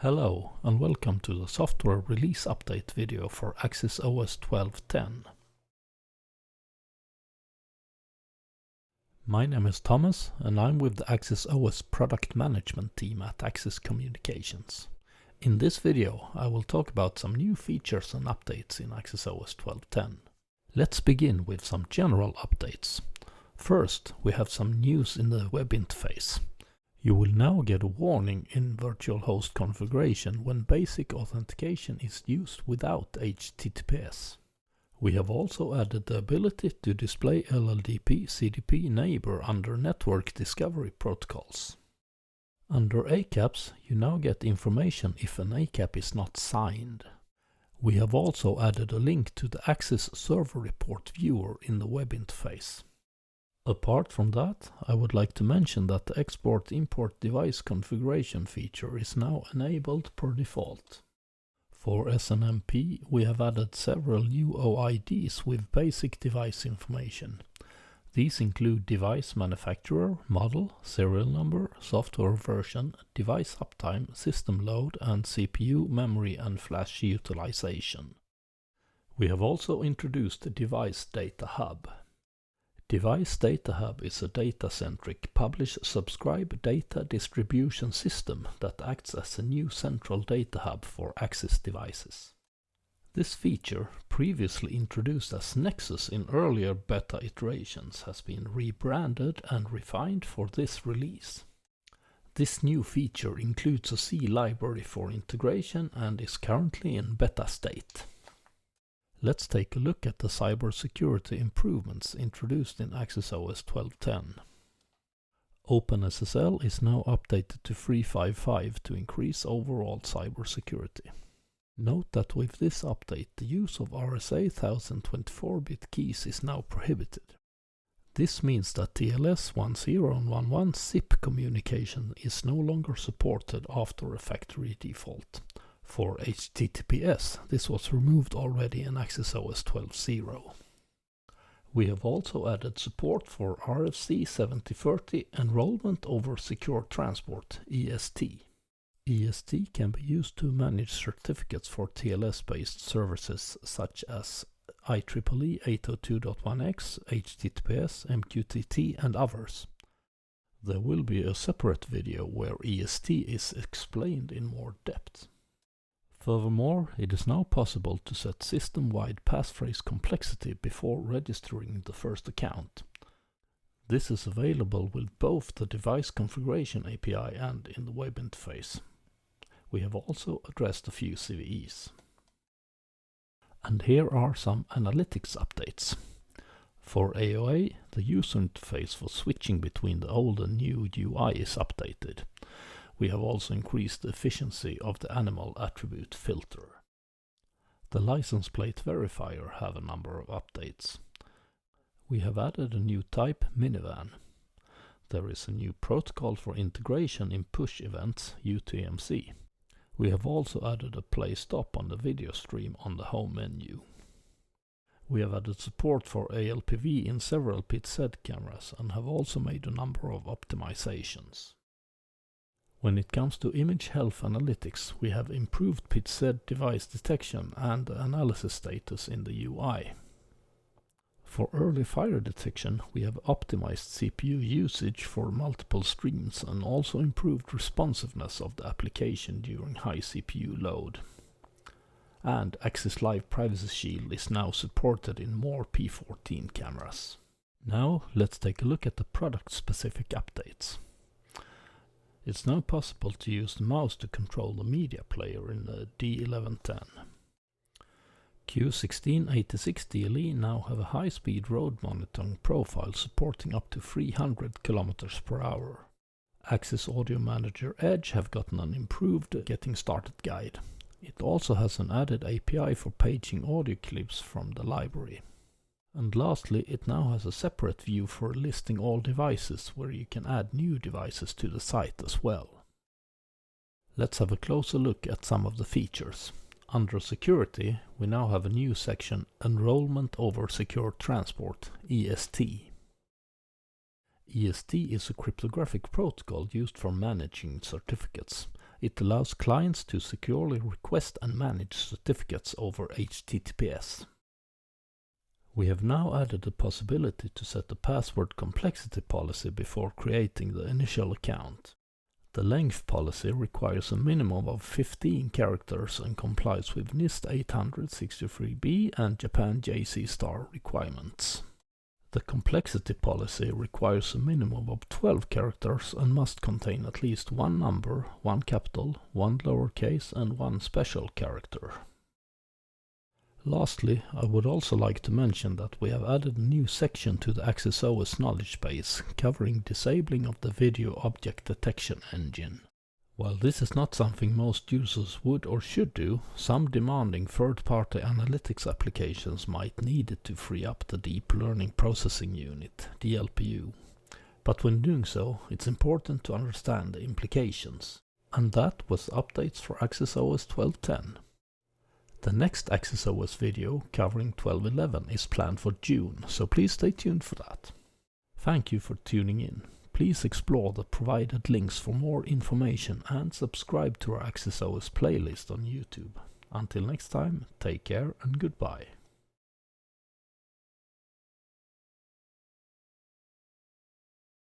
Hello and welcome to the software release update video for Axis OS 12.10. My name is Thomas and I'm with the Axis OS product management team at Axis Communications. In this video I will talk about some new features and updates in Axis OS 12.10. Let's begin with some general updates. First, we have some news in the web interface. You will now get a warning in virtual host configuration when basic authentication is used without HTTPS. We have also added the ability to display LLDP CDP neighbor under network discovery protocols. Under ACAPs, you now get information if an ACAP is not signed. We have also added a link to the Axis server report viewer in the web interface. Apart from that, I would like to mention that the export-import device configuration feature is now enabled per default. For SNMP, we have added several new OIDs with basic device information. These include device manufacturer, model, serial number, software version, device uptime, system load, and CPU, memory and flash utilization. We have also introduced a Device Data Hub. Device Data Hub is a data-centric publish-subscribe data distribution system that acts as a new central data hub for Axis devices. This feature, previously introduced as Nexus in earlier beta iterations, has been rebranded and refined for this release. This new feature includes a C library for integration and is currently in beta state. Let's take a look at the cybersecurity improvements introduced in Axis OS 12.10. OpenSSL is now updated to 3.5.5 to increase overall cybersecurity. Note that with this update, the use of RSA 1024-bit keys is now prohibited. This means that TLS 10 and 11 SIP communication is no longer supported after a factory default. For HTTPS, this was removed already in Axis OS 12.0. We have also added support for RFC 7030 Enrollment over Secure Transport, EST. EST can be used to manage certificates for TLS-based services such as IEEE 802.1x, HTTPS, MQTT and others. There will be a separate video where EST is explained in more depth. Furthermore, it is now possible to set system-wide passphrase complexity before registering the first account. This is available with both the Device Configuration API and in the web interface. We have also addressed a few CVEs. And here are some analytics updates. For AOA, the user interface for switching between the old and new UI is updated. We have also increased the efficiency of the animal attribute filter. The license plate verifier have a number of updates. We have added a new type minivan. There is a new protocol for integration in push events, UTMC. We have also added a play stop on the video stream on the home menu. We have added support for ALPV in several PIT-Z cameras and have also made a number of optimizations. When it comes to image health analytics, we have improved PIT-Z device detection and analysis status in the UI. For early fire detection, we have optimized CPU usage for multiple streams and also improved responsiveness of the application during high CPU load. And Axis Live Privacy Shield is now supported in more P14 cameras. Now let's take a look at the product-specific updates. It's now possible to use the mouse to control the media player in the D1110. Q1686 DLE now have a high-speed road monitoring profile supporting up to 300 km per hour. Axis Audio Manager Edge have gotten an improved Getting Started guide. It also has an added API for paging audio clips from the library. And lastly, it now has a separate view for listing all devices where you can add new devices to the site as well. Let's have a closer look at some of the features. Under Security, we now have a new section, Enrollment over Secure Transport, EST. EST is a cryptographic protocol used for managing certificates. It allows clients to securely request and manage certificates over HTTPS. We have now added the possibility to set a password complexity policy before creating the initial account. The length policy requires a minimum of 15 characters and complies with NIST 863b and Japan JC Star requirements. The complexity policy requires a minimum of 12 characters and must contain at least one number, one capital, one lowercase and one special character. Lastly, I would also like to mention that we have added a new section to the AccessOS knowledge base covering disabling of the video object detection engine. While this is not something most users would or should do, some demanding third-party analytics applications might need it to free up the Deep Learning Processing Unit, DLPU. But when doing so, it's important to understand the implications. And that was updates for AccessOS 12.10. The next AccessOS video covering 12.11 is planned for June, so please stay tuned for that. Thank you for tuning in. Please explore the provided links for more information and subscribe to our AccessOS playlist on YouTube. Until next time, take care and goodbye.